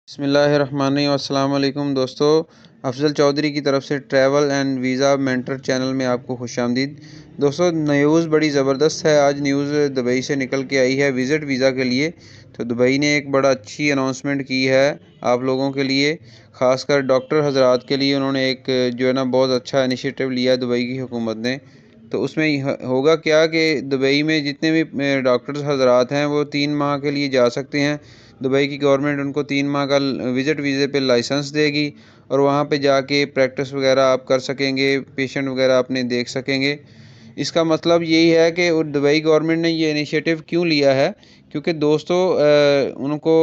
बिस्मिल्लाहिर्रहमानिर्रहीम। अस्सलाम वालेकुम दोस्तों, अफजल चौधरी की तरफ से travel and visa mentor channel में आपको खुशामदीद। दोस्तों, न्यूज़ बड़ी ज़बरदस्त है। आज न्यूज़ दुबई से निकल के आई है विज़िट वीज़ा के लिए। तो दुबई ने एक बड़ा अच्छी अनाउंसमेंट की है आप लोगों के लिए, ख़ासकर डॉक्टर हजरात के लिए। उन्होंने एक जो है ना बहुत अच्छा इनिशिएटिव लिया दुबई की हुकूमत ने। तो उसमें होगा क्या कि दुबई में जितने भी डॉक्टर्स हजरात हैं वो 3 माह के लिए जा सकते हैं। दुबई की गवर्नमेंट उनको 3 माह का विज़िट वीज़े पे लाइसेंस देगी और वहाँ पे जाके प्रैक्टिस वगैरह आप कर सकेंगे, पेशेंट वगैरह अपने देख सकेंगे। इसका मतलब यही है कि दुबई गवर्नमेंट ने ये इनिशिएटिव क्यों लिया है, क्योंकि दोस्तों उनको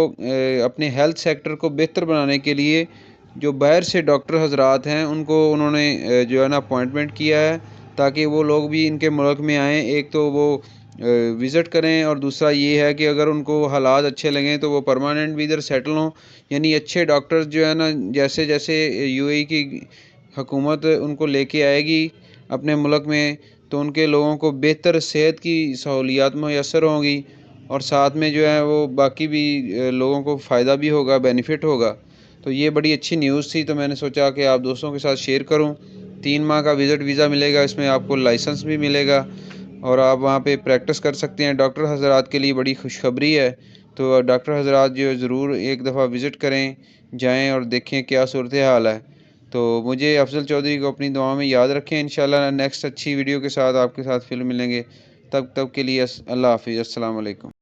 अपने हेल्थ सेक्टर को बेहतर बनाने के लिए जो बाहर से डॉक्टर हजरात हैं उनको उन्होंने जो है ना अपॉइंटमेंट किया है, ताकि वो लोग भी इनके मुल्क में आएँ। एक तो वो विज़िट करें और दूसरा ये है कि अगर उनको हालात अच्छे लगें तो वो परमानेंट भी इधर सेटल हों। यानी अच्छे डॉक्टर्स जो है ना, जैसे जैसे यूएई की हुकूमत उनको लेके आएगी अपने मुल्क में, तो उनके लोगों को बेहतर सेहत की सहूलियात मैसर होंगी और साथ में जो है वो बाकी भी लोगों को फ़ायदा भी होगा, बेनिफिट होगा। तो ये बड़ी अच्छी न्यूज़ थी, तो मैंने सोचा कि आप दोस्तों के साथ शेयर करूं। 3 माह का विज़िट वीज़ा मिलेगा, इसमें आपको लाइसेंस भी मिलेगा और आप वहाँ पे प्रैक्टिस कर सकते हैं। डॉक्टर हज़रात के लिए बड़ी खुशखबरी है। तो डॉक्टर हज़रात जो ज़रूर एक दफ़ा विज़िट करें, जाएं और देखें क्या सूरत हाल है। तो मुझे अफजल चौधरी को अपनी दुआ में याद रखें। इंशाल्लाह नेक्स्ट अच्छी वीडियो के साथ आपके साथ फिर मिलेंगे। तब के लिए अल्लाह हाफ़िज़। अस्सलाम वालेकुम।